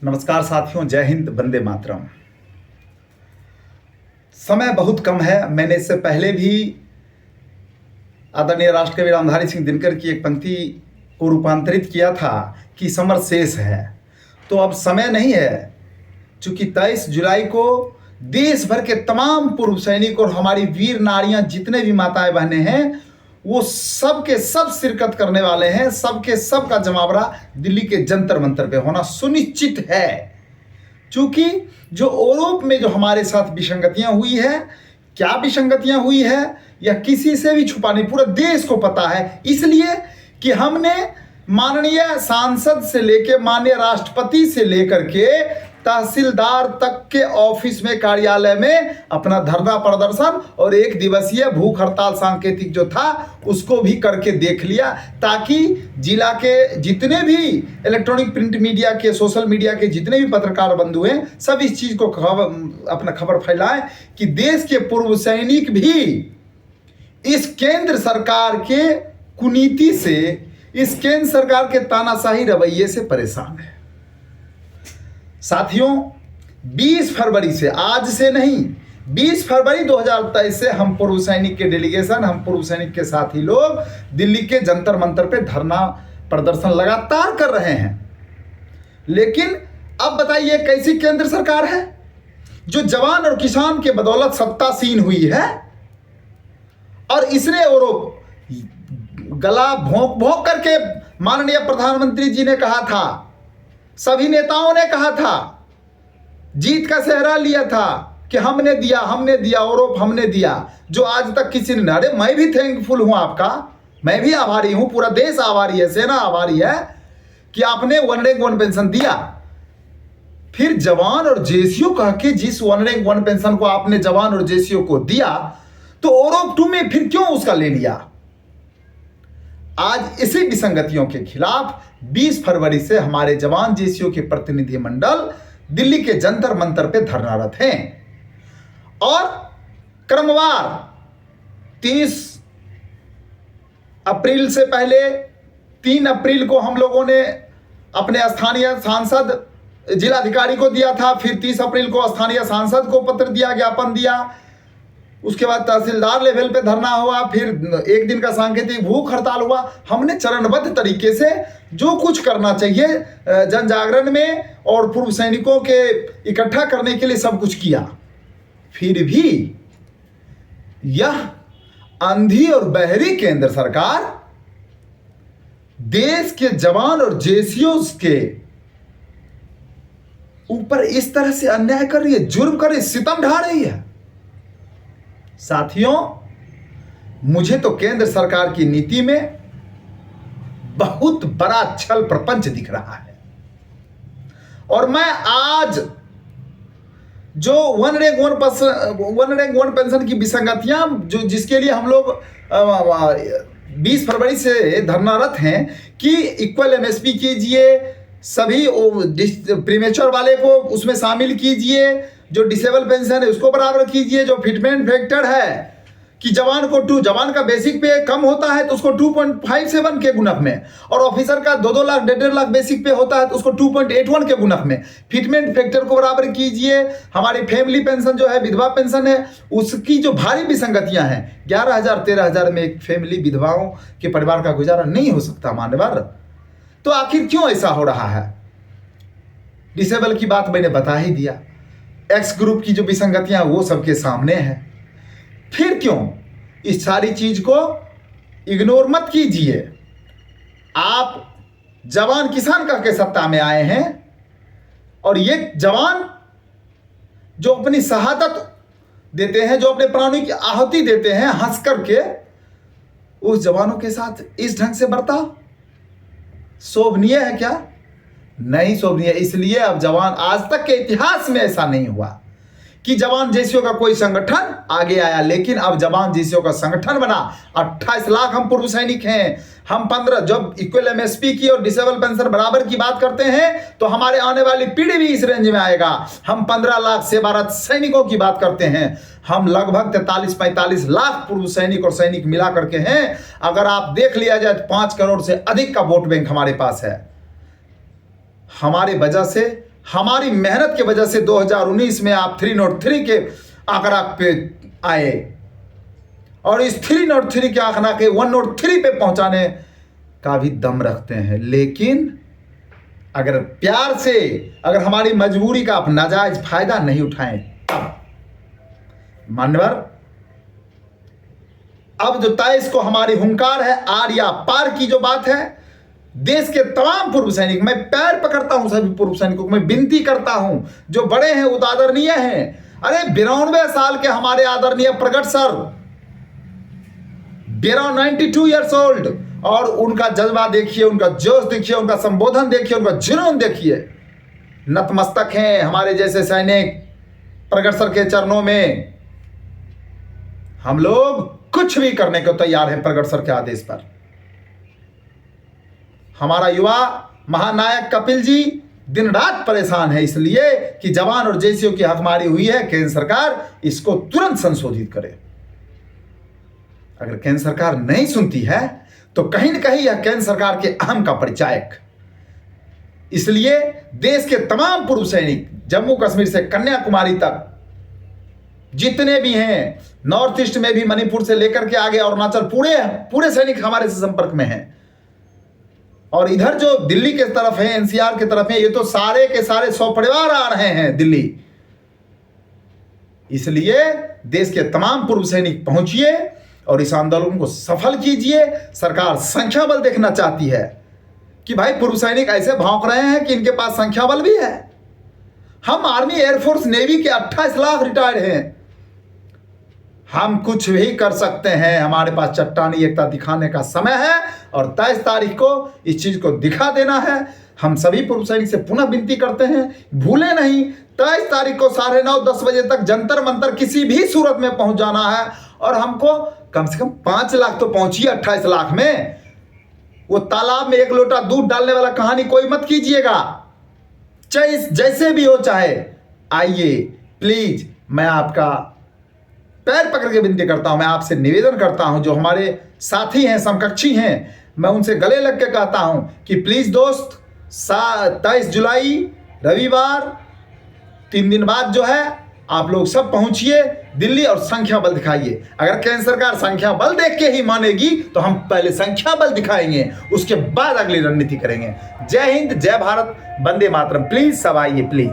नमस्कार साथियों, जय हिंद, वंदे मातरम। समय बहुत कम है। मैंने इससे पहले भी आदरणीय राष्ट्रकवि रामधारी सिंह दिनकर की एक पंक्ति को रूपांतरित किया था कि समर शेष है। तो अब समय नहीं है, चूंकि 23 जुलाई को देश भर के तमाम पूर्व सैनिक और हमारी वीर नारियां, जितने भी माताएं बहनें हैं, वो सब के सब शिरकत करने वाले हैं। सब के सब का जमावड़ा दिल्ली के जंतर मंतर पे होना सुनिश्चित है। चूंकि जो यूरोप में जो हमारे साथ विसंगतियां हुई है, क्या विसंगतियां हुई है यह किसी से भी छुपा नहीं, पूरे देश को पता है। इसलिए कि हमने माननीय सांसद से लेकर माननीय राष्ट्रपति से लेकर के तहसीलदार तक के ऑफिस में, कार्यालय में अपना धरना प्रदर्शन और एक दिवसीय भूख हड़ताल सांकेतिक जो था उसको भी करके देख लिया, ताकि जिला के जितने भी इलेक्ट्रॉनिक प्रिंट मीडिया के, सोशल मीडिया के जितने भी पत्रकार बंधु हैं, सब इस चीज को अपना खबर फैलाएं कि देश के पूर्व सैनिक भी इस केंद्र सरकार के कुनीति से, इस केंद्र सरकार के तानाशाही रवैये से परेशान है। साथियों, 20 फरवरी से, आज से नहीं, 20 फरवरी 2023 से हम पूर्व सैनिक के डेलीगेशन, हम पूर्व सैनिक के साथी लोग दिल्ली के जंतर मंतर पे धरना प्रदर्शन लगातार कर रहे हैं। लेकिन अब बताइए, कैसी केंद्र सरकार है जो जवान और किसान के बदौलत सत्तासीन हुई है और इसने और गला भोंक भोंक करके माननीय प्रधानमंत्री जी ने कहा था, सभी नेताओं ने कहा था, जीत का सेहरा लिया था कि हमने दिया और हमने दिया, जो आज तक किसी ने। अरे मैं भी थैंकफुल हूं आपका, मैं भी आभारी हूं, पूरा देश आभारी है, सेना आभारी है कि आपने वन रैंक वन पेंशन दिया। फिर जवान और जेसीओ कह के जिस वन रैंक वन पेंशन को आपने जवान और जेसीओ को दिया, तो औरोप 2 में फिर क्यों उसका ले लिया? आज इसी विसंगतियों के खिलाफ 20 फरवरी से हमारे जवान जेसीओ के प्रतिनिधि मंडल दिल्ली के जंतर मंतर पे धरनारत हैं और क्रमवार 30 अप्रैल से पहले 3 अप्रैल को हम लोगों ने अपने स्थानीय सांसद जिलाधिकारी को दिया था, फिर 30 अप्रैल को स्थानीय सांसद को पत्र दिया, ज्ञापन दिया, उसके बाद तहसीलदार लेवल पे धरना हुआ, फिर एक दिन का सांकेतिक भूख हड़ताल हुआ। हमने चरणबद्ध तरीके से जो कुछ करना चाहिए जन जागरण में और पूर्व सैनिकों के इकट्ठा करने के लिए सब कुछ किया। फिर भी यह अंधी और बहरी केंद्र सरकार देश के जवान और जेसीओस के ऊपर इस तरह से अन्याय कर रही है, जुर्म कर रही है, सितम ढा रही है। साथियों, मुझे तो केंद्र सरकार की नीति में बहुत बड़ा छल प्रपंच दिख रहा है। और मैं आज जो वन रैंक वन पेंशन की विसंगतियां, जो जिसके लिए हम लोग 20 फरवरी से धरनारत हैं कि इक्वल एमएसपी कीजिए, सभी प्रीमेच्योर वाले को उसमें शामिल कीजिए, जो डिसेबल पेंशन है उसको बराबर कीजिए, जो फिटमेंट फैक्टर है कि जवान का बेसिक पे कम होता है तो उसको 2.57 के गुणक में, और ऑफिसर का 2-2 लाख 1.5 लाख बेसिक पे होता है तो उसको 2.81 के गुणक में फिटमेंट फैक्टर को बराबर कीजिए। हमारी फैमिली पेंशन जो है, विधवा पेंशन है, उसकी जो भारी विसंगतियां हैं, 11,000 13,000 में एक फैमिली विधवाओं के परिवार का गुजारा नहीं हो सकता मान्यवर। तो आखिर क्यों ऐसा हो रहा है? डिसेबल की बात मैंने बता ही दिया, एक्स ग्रुप की जो विसंगतियां वो सबके सामने है। फिर क्यों इस सारी चीज को इग्नोर मत कीजिए। आप जवान किसान कह के सत्ता में आए हैं और ये जवान जो अपनी शहादत देते हैं, जो अपने प्राणों की आहुति देते हैं हंस करके, उस जवानों के साथ इस ढंग से बर्ताव शोभनीय है क्या? नहीं शोभनीय। इसलिए अब जवान, आज तक के इतिहास में ऐसा नहीं हुआ कि जवान जेसीओ का कोई संगठन आगे आया, लेकिन अब जवान जेसीओ का संगठन बना। 28 लाख हम पूर्व सैनिक हैं। हम 15, जब इक्वल एमएसपी की और डिसेबल पेंशन बराबर की बात करते हैं तो हमारे आने वाली पीढ़ी भी इस रेंज में आएगा। हम 15 लाख से 12 सैनिकों की बात करते हैं, हम लगभग 43-45 लाख पूर्व सैनिक और सैनिक मिला करके हैं। अगर आप देख लिया जाए तो 5 करोड़ से अधिक का वोट बैंक हमारे पास है। हमारे वजह से हमारी मेहनत की वजह से 2019 में आप 303 के आंकड़ा पे आए और इस 303 के आंकड़ा के 103 पे पहुंचाने का भी दम रखते हैं। लेकिन अगर प्यार से, अगर हमारी मजबूरी का आप नाजायज फायदा नहीं उठाएं तब मान्यवर, अब जो 23 को हमारी हुंकार है, आर या पार की जो बात है, देश के तमाम पूर्व सैनिक, मैं पैर पकड़ता हूं सभी पूर्व सैनिकों को, मैं विनती करता हूं, जो बड़े हैं वो आदरणीय हैं। अरे 92 साल के हमारे आदरणीय प्रगट सर, 92 ईयर्स ओल्ड, और उनका जज्बा देखिए, उनका जोश देखिए, उनका संबोधन देखिए, उनका जुनून देखिए। नतमस्तक हैं हमारे जैसे सैनिक प्रगट सर के चरणों में। हम लोग कुछ भी करने को तैयार हैं प्रगट सर के आदेश पर। हमारा युवा महानायक कपिल जी दिन रात परेशान है इसलिए कि जवान और जैसियों की हकमारी हुई है। केंद्र सरकार इसको तुरंत संशोधित करे। अगर केंद्र सरकार नहीं सुनती है तो कहीं न कहीं यह केंद्र सरकार के अहम का परिचायक। इसलिए देश के तमाम पूर्व सैनिक, जम्मू कश्मीर से कन्याकुमारी तक जितने भी हैं, नॉर्थ ईस्ट में भी मणिपुर से लेकर के आगे अरुणाचल, पूरे सैनिक हमारे से संपर्क में हैं। और इधर जो दिल्ली के तरफ है, एनसीआर के तरफ है, ये तो सारे के सारे 100 परिवार आ रहे हैं दिल्ली। इसलिए देश के तमाम पूर्व सैनिक पहुंचिए और इस आंदोलन को सफल कीजिए। सरकार संख्या बल देखना चाहती है कि भाई पूर्व सैनिक ऐसे भौंक रहे हैं कि इनके पास संख्या बल भी है। हम आर्मी, एयरफोर्स, नेवी के 28 लाख रिटायर्ड हैं। हम कुछ भी कर सकते हैं। हमारे पास चट्टानी एकता दिखाने का समय है और 23 तारीख को इस चीज को दिखा देना है। हम सभी पूर्व सैनिक से पुनः विनती करते हैं, भूले नहीं, 23 तारीख को 9:30-10 बजे तक जंतर मंतर किसी भी सूरत में पहुंच जाना है। और हमको कम से कम 5 लाख तो पहुंचिए 28 लाख में। वो तालाब में 1 लोटा दूध डालने वाला कहानी कोई मत कीजिएगा। चाहे जैसे भी हो, चाहे आइए प्लीज। मैं आपका पैर पकड़ के विनती करता हूं, मैं आपसे निवेदन करता हूं, जो हमारे साथी हैं, समकक्षी हैं, मैं उनसे गले लग के कहता हूं कि प्लीज दोस्त, 23 जुलाई रविवार 3 दिन बाद जो है, आप लोग सब पहुंचिए दिल्ली और संख्या बल दिखाइए। अगर केंद्र सरकार संख्या बल देख के ही मानेगी तो हम पहले संख्या बल दिखाएंगे, उसके बाद अगली रणनीति करेंगे। जय हिंद, जय भारत, वंदे मातरम। प्लीज सब आइए प्लीज।